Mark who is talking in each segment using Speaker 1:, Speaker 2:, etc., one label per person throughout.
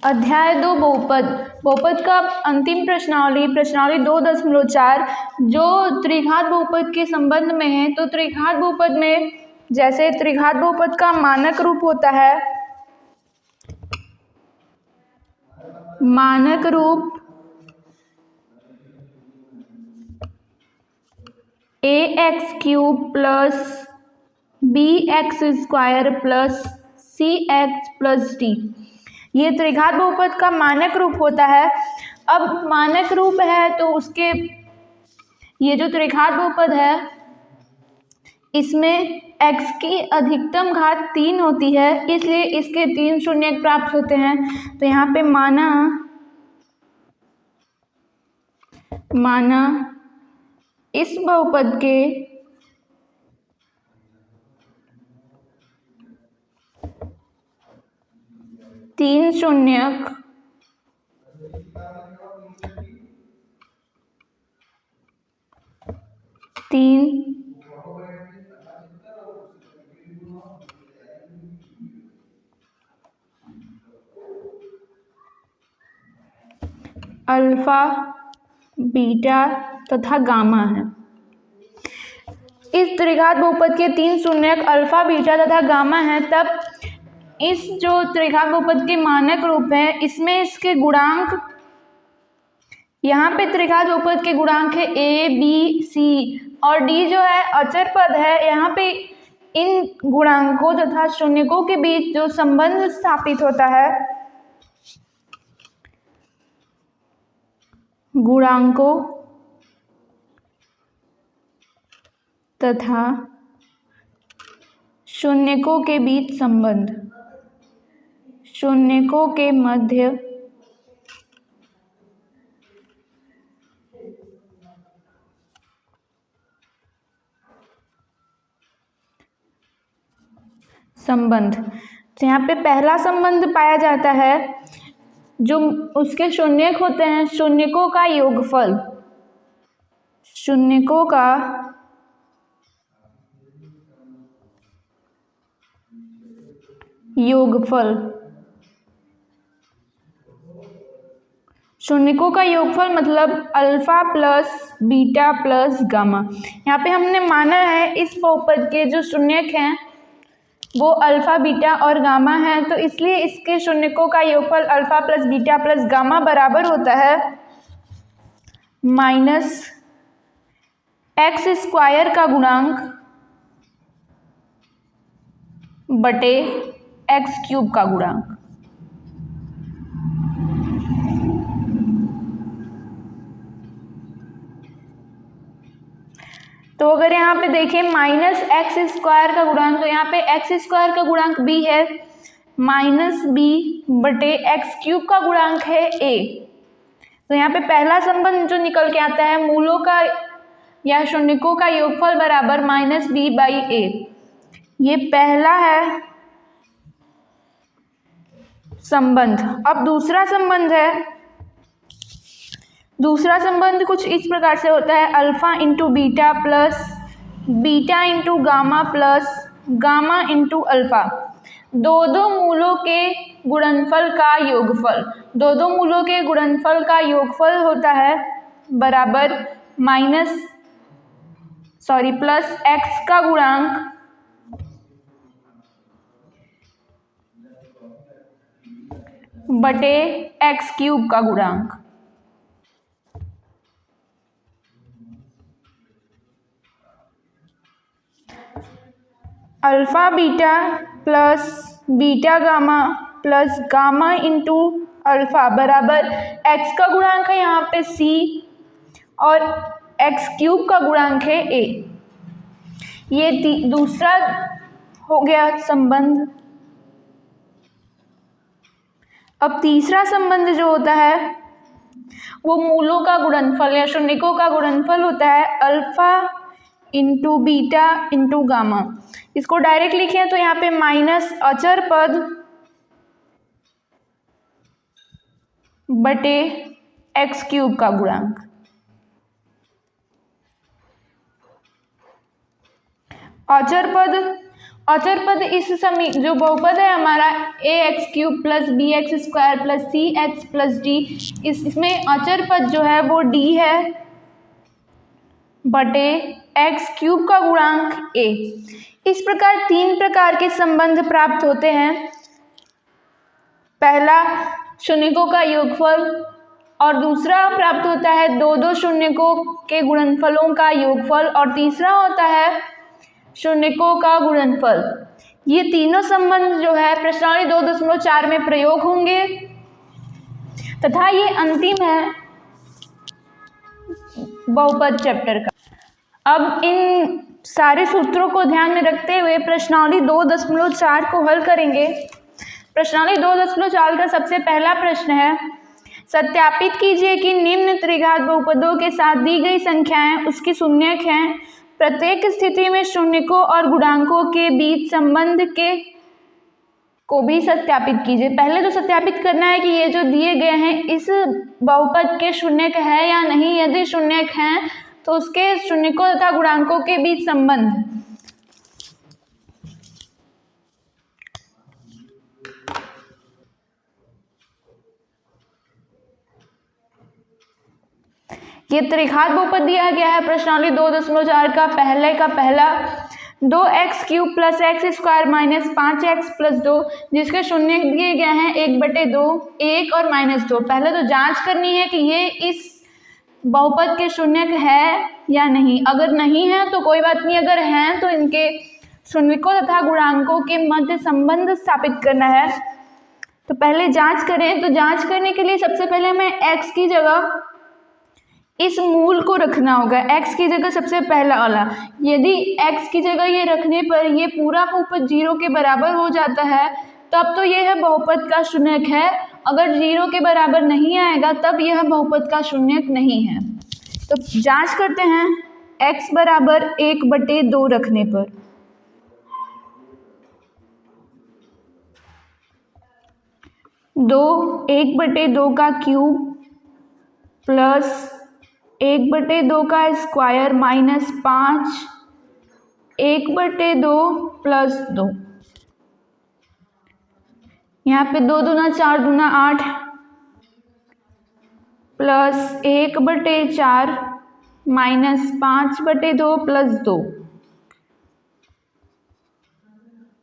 Speaker 1: अध्याय 2 बहुपद। बहुपद का अंतिम प्रश्नावली 2.4 जो त्रिघात बहुपद के संबंध में है। तो त्रिघात बहुपद में जैसे त्रिघात बहुपद का मानक रूप होता है, मानक रूप ax³ plus bx² plus cx plus d, ये त्रिघात बहुपद का मानक रूप होता है। अब मानक रूप है तो उसके ये जो त्रिघात बहुपद है इसमें x की अधिकतम घात 3 होती है, इसलिए इसके 3 शून्यक प्राप्त होते हैं। तो यहाँ पे माना इस बहुपद के तीन शून्यक अल्फा, बीटा तथा गामा है। इस त्रिघात बहुपद के 3 शून्यक अल्फा, बीटा तथा गामा है। तब इस जो त्रिघात बहुपद के मानक रूप है इसमें इसके गुणांक, यहाँ पे त्रिघात बहुपद के गुणांक है a, b, c और d जो है अचर पद है। यहाँ पे इन गुणांकों तथा शून्यकों के बीच जो संबंध स्थापित होता है, गुणांकों तथा शून्यकों के बीच संबंध, शून्यकों के मध्य संबंध। तो यहाँ पे पहला संबंध पाया जाता है जो उसके शून्यक होते हैं, शून्यकों का योगफल, शून्यकों का योगफल, शून्यकों का योगफल मतलब alpha plus beta plus gamma. यहाँ पे हमने माना है इस बहुपद के जो शून्यक हैं वो अल्फा, बीटा और गामा है, तो इसलिए इसके शून्यकों का योगफल alpha plus beta plus gamma बराबर होता है माइनस x² का गुणांक बटे x³ का गुणांक। तो अगर यहाँ पे देखें माइनस x² का गुणांक, तो यहाँ पे x² का गुणांक b है, माइनस b बटे x³ का गुणांक है a। तो यहाँ पे पहला संबंध जो निकल के आता है मूलों का या शून्यकों का योगफल बराबर माइनस b बाई a, ये पहला है संबंध। अब दूसरा संबंध है, दूसरा संबंध कुछ इस प्रकार से होता है alpha into beta plus beta into gamma plus gamma into alpha, दो मूलों के गुणनफल का योगफल। दो मूलों के गुणनफल का योगफल होता है बराबर प्लस x का गुणांक बटे x³ का गुणांक। Alpha beta plus beta gamma plus gamma into alpha बराबर x का गुणांक है यहाँ पे c और x³ का गुणांक है a। ये दूसरा हो गया संबंध। अब तीसरा संबंध जो होता है वो मूलों का गुणनफल या शून्यकों का गुणनफल होता है alpha into beta into gamma. इसको डायरेक्ट लिखें तो यहाँ पे माइनस अचर पद बटे x³ का गुणांक। अचर पद अचर पद जो बहुपद है हमारा ax³ + bx² + cx + d, इसमें अचर पद जो है वो d है बटे x³ का गुणांक a। इस प्रकार 3 प्रकार के संबंध प्राप्त होते हैं। पहला शून्यकों का योगफल और दूसरा प्राप्त होता है दो शून्यकों के गुणनफलों का योगफल और तीसरा होता है शून्यकों का गुणनफल। ये तीनों संबंध जो है प्रश्नावली 2.4 में प्रयोग होंगे तथा ये अंतिम है बहुपद चैप्टर का। अब इन सारे सूत्रों को ध्यान में रखते हुए प्रश्नावली 2.4 को हल करेंगे। प्रश्नावली 2.4 का सबसे पहला प्रश्न है, सत्यापित कीजिए कि निम्न त्रिघात बहुपदों के साथ दी गई संख्याएं उसकी शून्यक हैं। प्रत्येक स्थिति में शून्यकों और गुणांकों के बीच संबंध को भी सत्यापित कीजिए। पहले तो सत्यापित करना है कि ये जो दिए गए हैं इस बहुपद के शून्यक है या नहीं। यदि शून्यक हैं तो उसके शून्यकों तथा गुणांकों के बीच संबंध। ये त्रिघात बहुपद दिया गया है प्रश्नावली 2.4 का पहला 2x³ + x² - 5x + 2, जिसके शून्य दिए गए हैं 1/2, 1 और -2। पहले तो जांच करनी है कि ये इस बहुपद के शून्यक है या नहीं। अगर नहीं है तो कोई बात नहीं, अगर हैं तो इनके शून्यकों तथा गुणांकों के मध्य संबंध स्थापित करना है। तो पहले जांच करें। तो जांच करने के लिए सबसे पहले हमें x की जगह इस मूल को रखना होगा। x की जगह सबसे पहला वाला, यदि x की जगह ये रखने पर ये पूरा बहुपद 0 के बराबर हो जाता है तब तो यह बहुपद का शून्यक है। अगर 0 के बराबर नहीं आएगा तब यह बहुपद का शून्यक नहीं है। तो जांच करते हैं x बराबर 1/2 रखने पर। दो 1/2 का क्यूब प्लस 1/2 का स्क्वायर माइनस 5 1/2 प्लस 2। यहाँ पे 2 दूना 4 दूना 8 प्लस 1/4 माइनस 5/2 प्लस 2।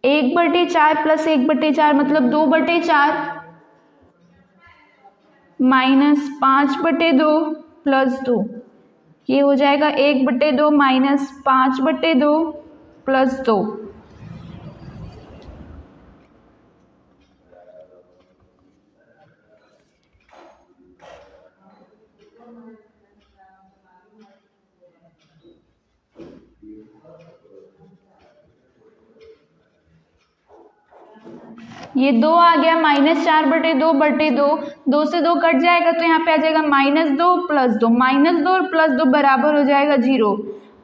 Speaker 1: 1/4 प्लस 1/4 मतलब 2/4 माइनस 5/2 प्लस 2। ये हो जाएगा 1/2 माइनस 5/2 प्लस 2। ये 2 आ गया माइनस 4/2/2, 2 से 2 कट जाएगा तो यहाँ पे आ जाएगा -2 प्लस 2। -2 और प्लस 2 बराबर हो जाएगा 0।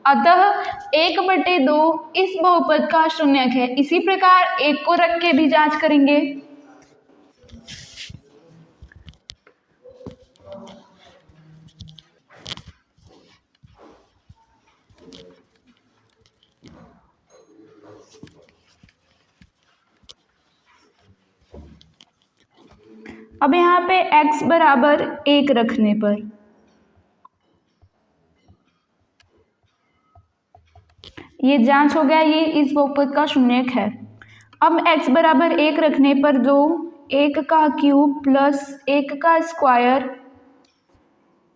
Speaker 1: अतः 1/2 इस बहुपद का शून्यक है। इसी प्रकार 1 को रख के भी जांच करेंगे। अब यहाँ पे x बराबर 1 रखने पर ये जांच हो गया, ये इस बहुपद का शून्यक है। अब x बराबर 1 रखने पर 2 1 का क्यूब प्लस 1 का स्क्वायर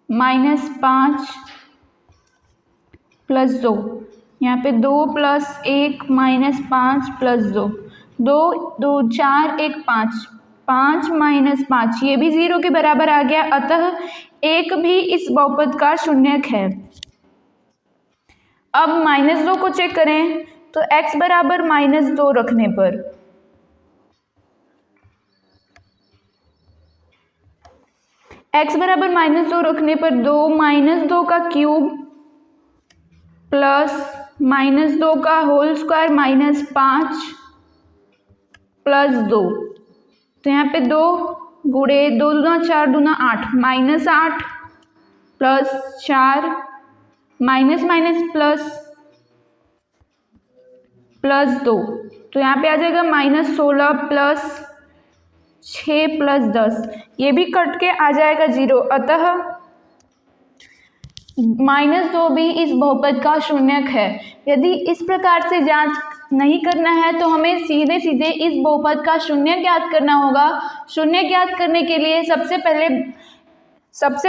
Speaker 1: माइनस 5 प्लस 2। यहाँ पे 2 प्लस 1 माइनस 5 प्लस 2, 2 2 4 1 5, 5 माइनस 5 ये भी 0 के बराबर आ गया। अतः 1 भी इस बहुपद का शून्यक है। अब -2 को चेक करें तो x बराबर -2 रखने पर x बराबर -2 रखने पर 2 -2 का क्यूब प्लस -2 का होल स्क्वायर माइनस 5 प्लस 2। तो यहाँ पे 2 गुणे 2 दूना 4 दूना 8 minus 8 plus 4 minus minus plus 2। तो यहाँ पे आ जाएगा -16 प्लस 6 प्लस 10, ये भी कट के आ जाएगा 0। अतः -2 भी इस बहुपद का शून्यक है। यदि इस प्रकार से जांच नहीं करना है तो हमें सीधे सीधे इस बहुपद का शून्य ज्ञात करना होगा। शून्य ज्ञात करने के लिए सबसे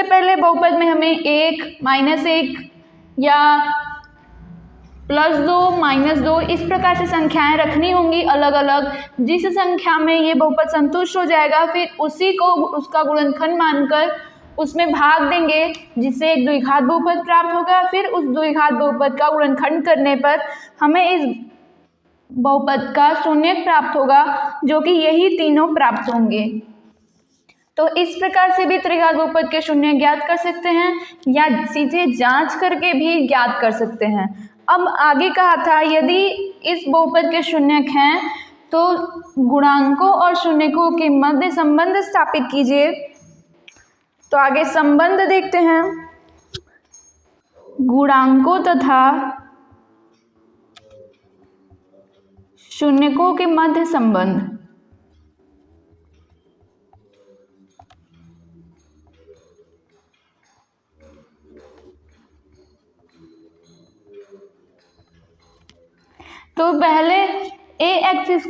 Speaker 1: पहले बहुपद में हमें 1, -1 या +2, -2 इस प्रकार से संख्याएं रखनी होंगी अलग अलग। जिस संख्या में ये बहुपद संतुष्ट हो जाएगा फिर उसी को उसका गुणनखंड मानकर उसमें भाग देंगे, जिससे एक द्विघात बहुपद प्राप्त होगा। फिर उस द्विघात बहुपद का गुणनखंड करने पर हमें इस बहुपद का शून्यक प्राप्त होगा, जो कि यही तीनों प्राप्त होंगे। तो इस प्रकार से भी त्रिघात बहुपद के शून्य ज्ञात कर सकते हैं या सीधे जांच करके भी ज्ञात कर सकते हैं। अब आगे कहा था यदि इस बहुपद के शून्यक हैं तो गुणांकों और शून्यकों के मध्य संबंध स्थापित कीजिए। तो आगे संबंध देखते हैं। गुणांकों तथा शून्यकों के मध्य संबंध। तो पहले ax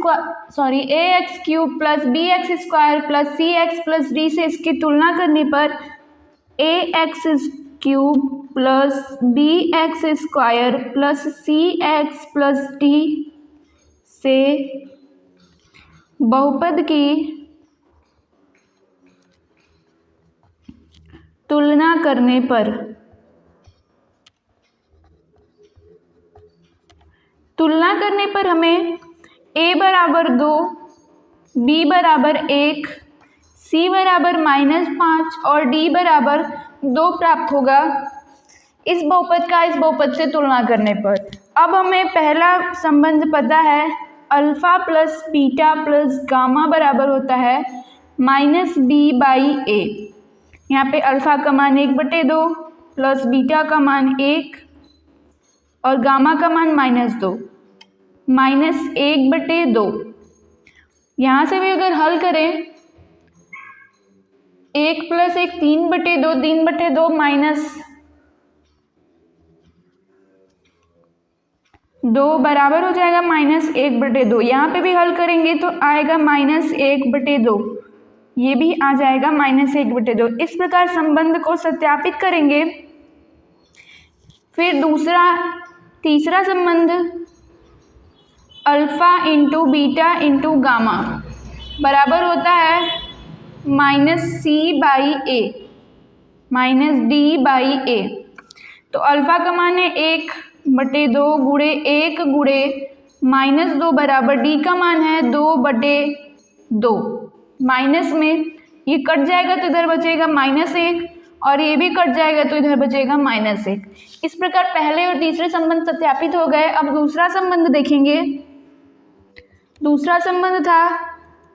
Speaker 1: cube plus bx square plus cx plus d से इसकी तुलना करने पर ax cube plus bx square plus cx plus d से बहुपद की तुलना करने पर हमें a बराबर 2, b बराबर 1, c बराबर -5 और d बराबर 2 प्राप्त होगा इस बहुपद का इस बहुपद से तुलना करने पर। अब हमें पहला संबंध पता है, alpha plus beta plus gamma बराबर होता है -b/a। यहाँ पे अल्फा का मान 1/2 प्लस बीटा का मान 1 और गामा का मान -2, -1/2। यहाँ से भी अगर हल करें 1 + 1 3/2, 3/2 -2 बराबर हो जाएगा -1/2। यहाँ पे भी हल करेंगे तो आएगा -1/2, ये भी आ जाएगा -1/2। इस प्रकार संबंध को सत्यापित करेंगे। फिर तीसरा संबंध alpha into beta into gamma बराबर होता है -c/a -d/a। तो अल्फा का मान है 1/2 गुणे 1 गुणे -2 बराबर d का मान है 2/2। माइनस में ये कट जाएगा तो इधर बचेगा -1 और ये भी कट जाएगा तो इधर बचेगा -1। इस प्रकार पहले और तीसरे संबंध सत्यापित हो गए। अब दूसरा संबंध देखेंगे। दूसरा संबंध था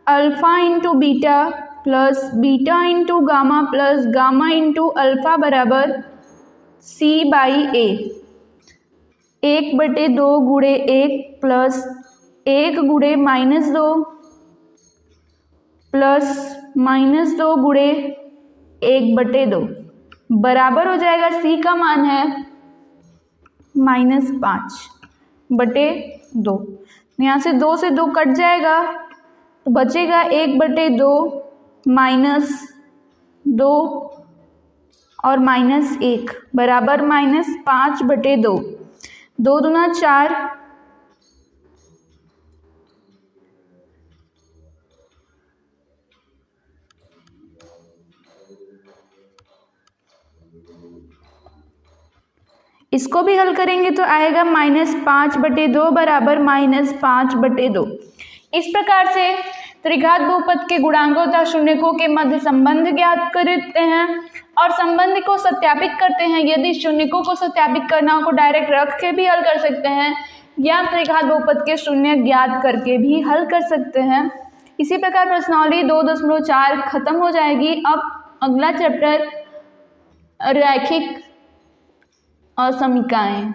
Speaker 1: alpha into beta plus beta into gamma plus gamma into alpha बराबर c/a। 1/2 गुणे 1 प्लस 1 गुणे -2 प्लस -2 गुणे 1/2 बराबर हो जाएगा, c का मान है -5/2। यहाँ से 2 से 2 कट जाएगा तो बचेगा 1/2 -2 और -1 बराबर -5/2। 2 दूना 4, इसको भी हल करेंगे तो आएगा -5/2 बराबर -5/2। इस प्रकार से त्रिघात बहुपद के गुणांकों तथा शून्यकों के मध्य संबंध ज्ञात करते हैं और संबंध को सत्यापित करते हैं। यदि शून्यकों को सत्यापित करना हो तो डायरेक्ट रख के भी हल कर सकते हैं या त्रिघात बहुपद के शून्य ज्ञात करके भी हल कर सकते हैं। इसी प्रकार प्रश्नावली 2.4 खत्म हो जाएगी। अब अगला चैप्टर रैखिक असमीकाएं।